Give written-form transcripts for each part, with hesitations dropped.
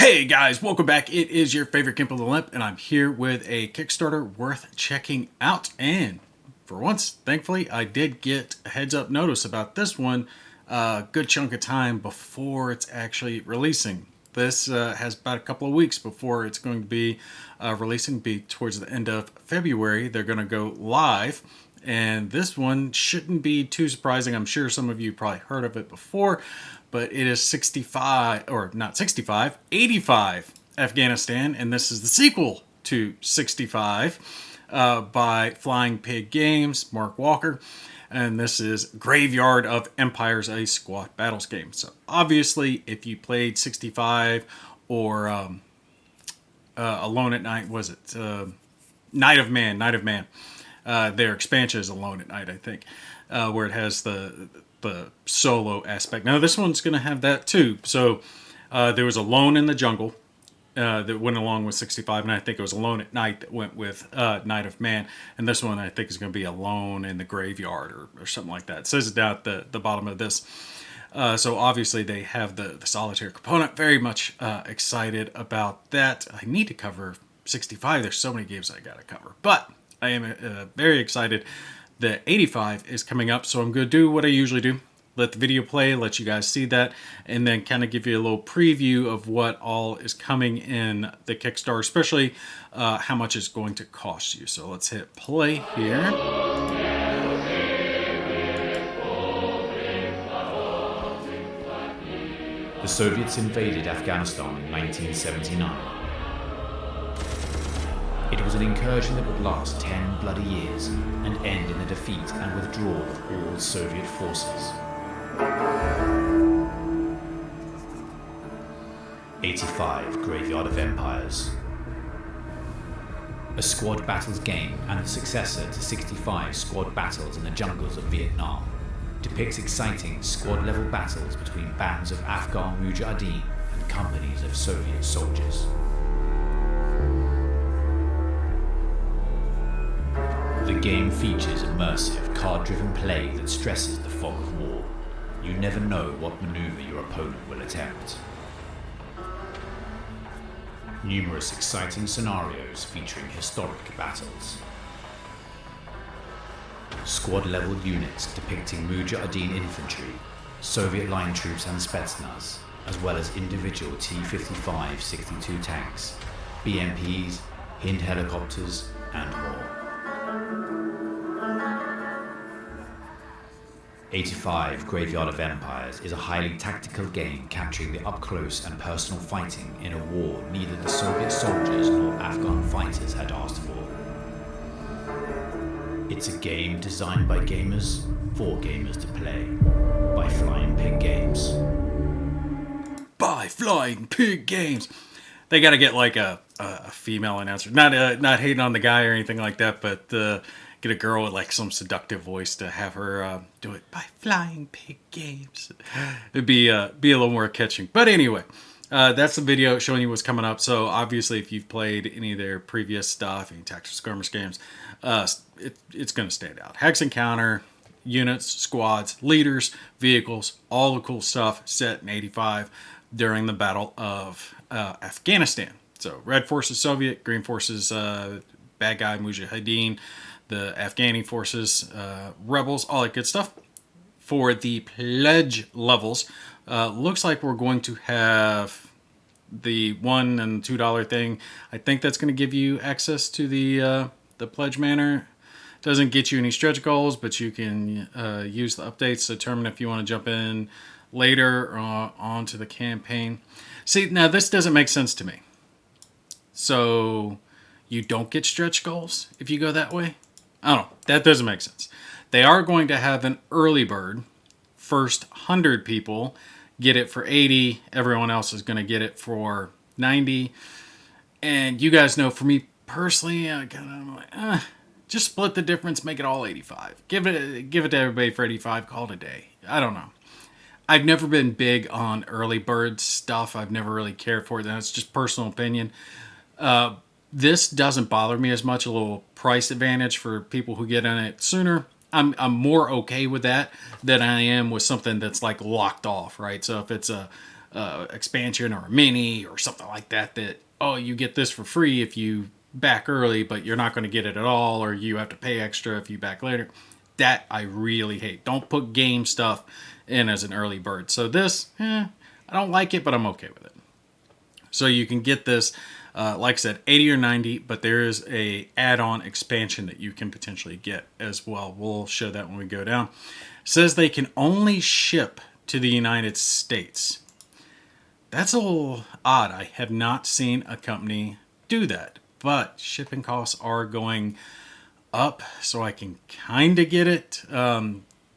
Hey guys, welcome back. It is your favorite Gimp of the Limp, and I'm here with a Kickstarter worth checking out. And for once, thankfully, I did get a heads up notice about this one a good chunk of time before it's actually releasing. This has about a couple of weeks before it's going to be releasing, be towards the end of February. They're going to go live. And this one shouldn't be too surprising. I'm sure some of you probably heard of it before, but it is 65, or not 65, 85 Afghanistan. And this is the sequel to 65 by Flying Pig Games, Mark Walker. And this is Graveyard of Empires, a squad battles game. So obviously, if you played 65 or Alone at Night, was it? Night of Man. Their expansion is Alone at Night, I think, where it has the solo aspect. Now this one's going to have that too. So there was Alone in the Jungle that went along with 65, and I think it was Alone at Night that went with Night of Man. And this one I think is going to be Alone in the Graveyard or something like that. It says it down at the bottom of this. So obviously they have the solitaire component. Very much excited about that. I need to cover 65. There's so many games I got to cover, but I am very excited that 85 is coming up, so I'm going to do what I usually do. Let the video play, let you guys see that, and then kind of give you a little preview of what all is coming in the Kickstarter, especially how much it's going to cost you. So let's hit play here. The Soviets invaded Afghanistan in 1979. It was an incursion that would last 10 bloody years and end in the defeat and withdrawal of all Soviet forces. 85 Graveyard of Empires. A squad battles game and the successor to 65 squad battles in the jungles of Vietnam, depicts exciting squad-level battles between bands of Afghan mujahideen and companies of Soviet soldiers. The game features immersive, card-driven play that stresses the fog of war. You never know what maneuver your opponent will attempt. Numerous exciting scenarios featuring historic battles. Squad-level units depicting Mujahideen infantry, Soviet line troops and Spetsnaz, as well as individual T-55 62 tanks, BMPs, Hind helicopters, and more. 85 Graveyard of Empires is a highly tactical game capturing the up-close and personal fighting in a war neither the Soviet soldiers nor Afghan fighters had asked for. It's a game designed by gamers, for gamers to play, by Flying Pig Games. By Flying Pig Games. They got to get like a female announcer. Not hating on the guy or anything like that, but get a girl with like some seductive voice to have her do it by Flying Pig Games. It'd be a little more catching. But anyway, that's the video showing you what's coming up. So obviously, if you've played any of their previous stuff, any tactical skirmish games, it's going to stand out. Hex Encounter, units, squads, leaders, vehicles, all the cool stuff set in 85 during the Battle of Afghanistan. So red forces Soviet, green forces bad guy Mujahideen, the Afghani forces, rebels, all that good stuff. For the pledge levels, looks like we're going to have the $1 and $2 thing. I think that's going to give you access to the pledge manor. Doesn't get you any stretch goals, but you can use the updates to determine if you want to jump in later onto the campaign. See, now this doesn't make sense to me. So you don't get stretch goals if you go that way? I don't know. That doesn't make sense. They are going to have an early bird. First 100 people get it for 80. Everyone else is going to get it for 90. And you guys know, for me personally, I'm like, just split the difference, make it all 85. Give it to everybody for 85, call it a day. I don't know. I've never been big on early bird stuff. I've never really cared for it. That's just personal opinion. This doesn't bother me as much. A little price advantage for people who get in it sooner. I'm more okay with that than I am with something that's like locked off, right? So if it's a expansion or a mini or something like that, that, oh, you get this for free if you back early, but you're not going to get it at all, or you have to pay extra if you back later. That I really hate. Don't put game stuff in as an early bird. So this, I don't like it, but I'm okay with it. So you can get this, like I said, 80 or 90, but there is a add-on expansion that you can potentially get as well. We'll show that when we go down. It says they can only ship to the United States. That's a little odd. I have not seen a company do that, but shipping costs are going up, so I can kind of get it.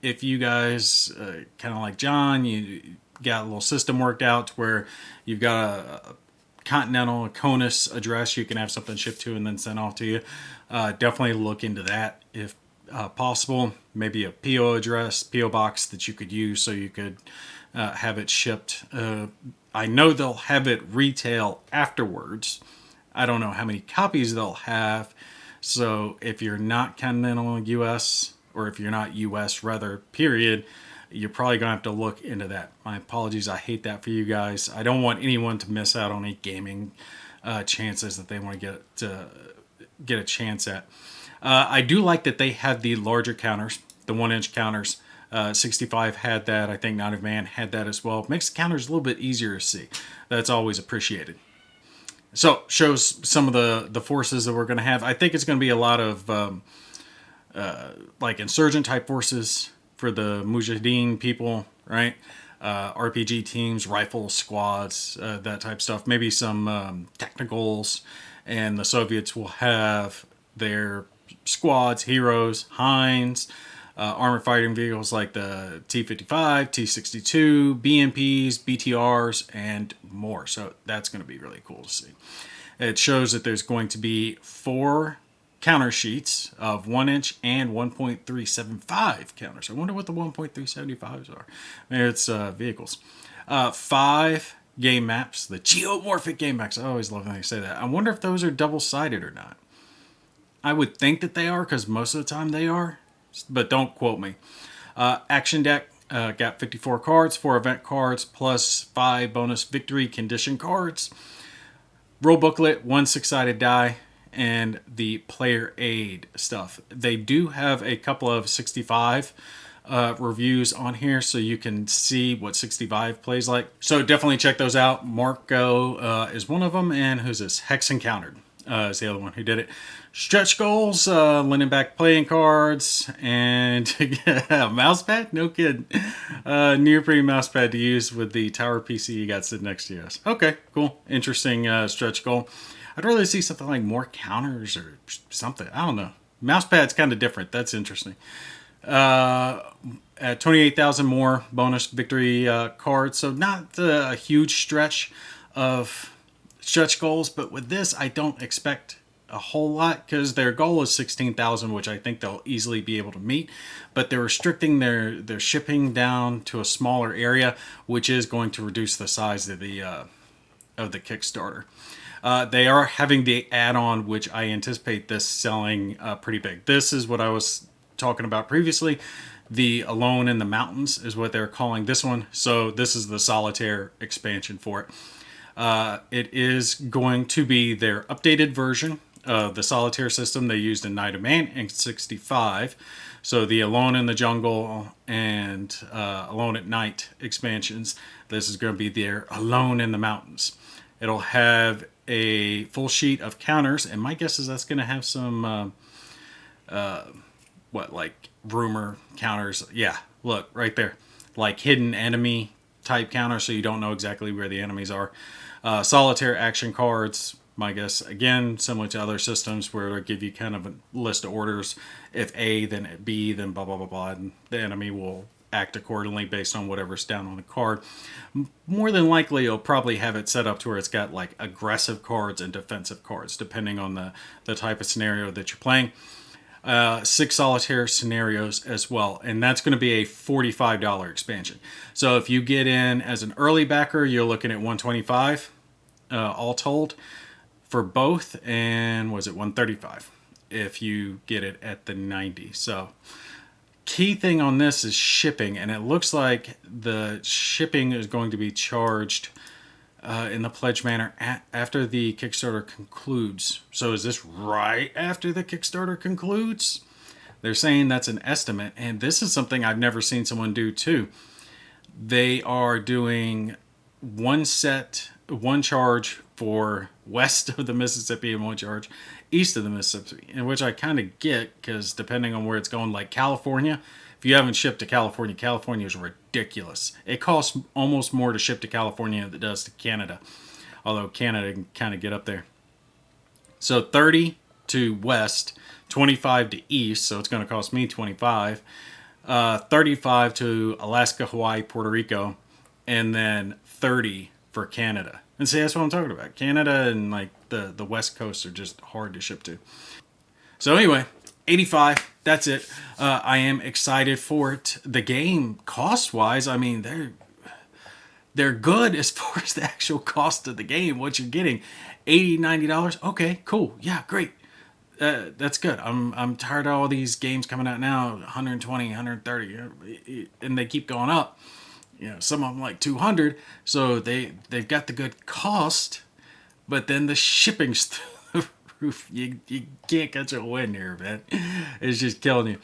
If you guys, kind of like John, you got a little system worked out where you've got a continental, a CONUS address you can have something shipped to and then sent off to you, definitely look into that if possible. Maybe a PO address, PO box that you could use so you could have it shipped. I know they'll have it retail afterwards. I don't know how many copies they'll have. So if you're not continental US, or if you're not US rather, period, you're probably going to have to look into that. My apologies. I hate that for you guys. I don't want anyone to miss out on any gaming chances that they want to get a chance at. I do like that they have the larger counters, the 1-inch counters. 65 had that. I think Night of Man had that as well. Makes the counters a little bit easier to see. That's always appreciated. So shows some of the forces that we're going to have. I think it's going to be a lot of like insurgent type forces for the Mujahideen people, right? RPG teams, rifle squads, that type stuff. Maybe some technicals, and the Soviets will have their squads, heroes, Hinds, armored fighting vehicles like the T-55, T-62, BMPs, BTRs, and more. So that's going to be really cool to see. It shows that there's going to be 4 counter sheets of 1-inch and 1.375 counters. I wonder what the 1.375s are. Maybe it's vehicles. 5 game maps, the geomorphic game maps. I always love when they say that. I wonder if those are double-sided or not. I would think that they are, because most of the time they are, but don't quote me. Action deck, got 54 cards, 4 event cards, plus 5 bonus victory condition cards. Rule booklet, 1 6-sided die, and the player aid stuff. They do have a couple of 65 reviews on here, so you can see what 65 plays like. So definitely check those out. Marco is one of them, and who's this? Hex Encountered is the other one who did it. Stretch goals, lending back playing cards, and a mouse pad? No kidding. Neoprene mouse pad to use with the tower PC you got sitting next to you. Okay, cool. Interesting stretch goal. I'd rather see something like more counters or something. I don't know. Mouse pad's kind of different. That's interesting. At 28,000 more bonus victory cards. So not a huge stretch of stretch goals, but with this, I don't expect a whole lot, because their goal is 16,000, which I think they'll easily be able to meet, but they're restricting their shipping down to a smaller area, which is going to reduce the size of the Kickstarter. They are having the add-on, which I anticipate this selling pretty big. This is what I was talking about previously. The Alone in the Mountains is what they're calling this one. So this is the solitaire expansion for it. It is going to be their updated version of the solitaire system they used in Night of Man and 65. So the Alone in the Jungle and Alone at Night expansions. This is going to be their Alone in the Mountains. It'll have a full sheet of counters, and my guess is that's going to have some, like rumor counters. Yeah, look, right there. Like hidden enemy type counters, so you don't know exactly where the enemies are. Solitaire action cards, my guess, again, similar to other systems where it'll give you kind of a list of orders. If A, then B, then blah, blah, blah, blah, and the enemy will act accordingly based on whatever's down on the card. More than likely, you'll probably have it set up to where it's got like aggressive cards and defensive cards, depending on the type of scenario that you're playing. 6 solitaire scenarios as well, and that's going to be a $45 expansion. So if you get in as an early backer, you're looking at $125 all told for both, and was it $135 if you get it at the 90. So key thing on this is shipping, and it looks like the shipping is going to be charged in the pledge manner after the Kickstarter concludes. So is this right after the Kickstarter concludes? They're saying that's an estimate, and this is something I've never seen someone do too. They are doing one charge for west of the Mississippi and one charge east of the Mississippi, in which I kind of get, because depending on where it's going, like California, if you haven't shipped to California, California is ridiculous. It costs almost more to ship to California than it does to Canada, although Canada can kind of get up there. So 30 to west, 25 to east, so it's going to cost me 25, 35 to Alaska, Hawaii, Puerto Rico, and then 30 for Canada. And see, that's what I'm talking about. Canada and like the West Coast are just hard to ship to. So anyway, 85. That's it. I am excited for it. The game, cost-wise, I mean, they're good as far as the actual cost of the game. What you're getting, $80, $90. Okay, cool. Yeah, great. That's good. I'm tired of all these games coming out now, 120, 130, and they keep going up. You know, some of them like 200. So they've got the good cost, but then the shipping's through the roof. You can't catch a win here, man. It's just killing you.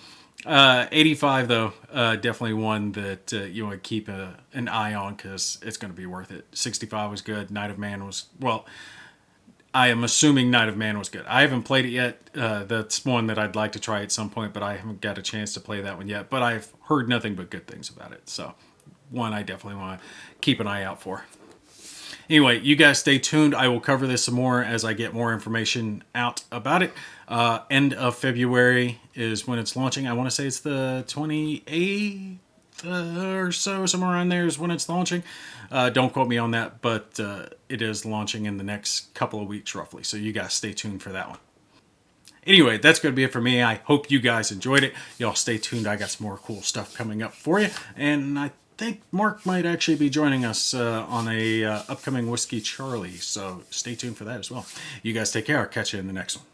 85 though, definitely one that you want to keep an eye on, because it's going to be worth it. 65 was good. Night of Man was, well, I am assuming Night of Man was good. I haven't played it yet. That's one that I'd like to try at some point, but I haven't got a chance to play that one yet. But I've heard nothing but good things about it. So one I definitely want to keep an eye out for. Anyway, you guys stay tuned. I will cover this some more as I get more information out about it. End of February is when it's launching. I want to say it's the 28th or so, somewhere around there is when it's launching. Don't quote me on that, but it is launching in the next couple of weeks roughly. So you guys stay tuned for that one. Anyway, that's going to be it for me. I hope you guys enjoyed it. Y'all stay tuned. I got some more cool stuff coming up for you. And I think Mark might actually be joining us on a upcoming Whiskey Charlie. So stay tuned for that as well. You guys take care. I'll catch you in the next one.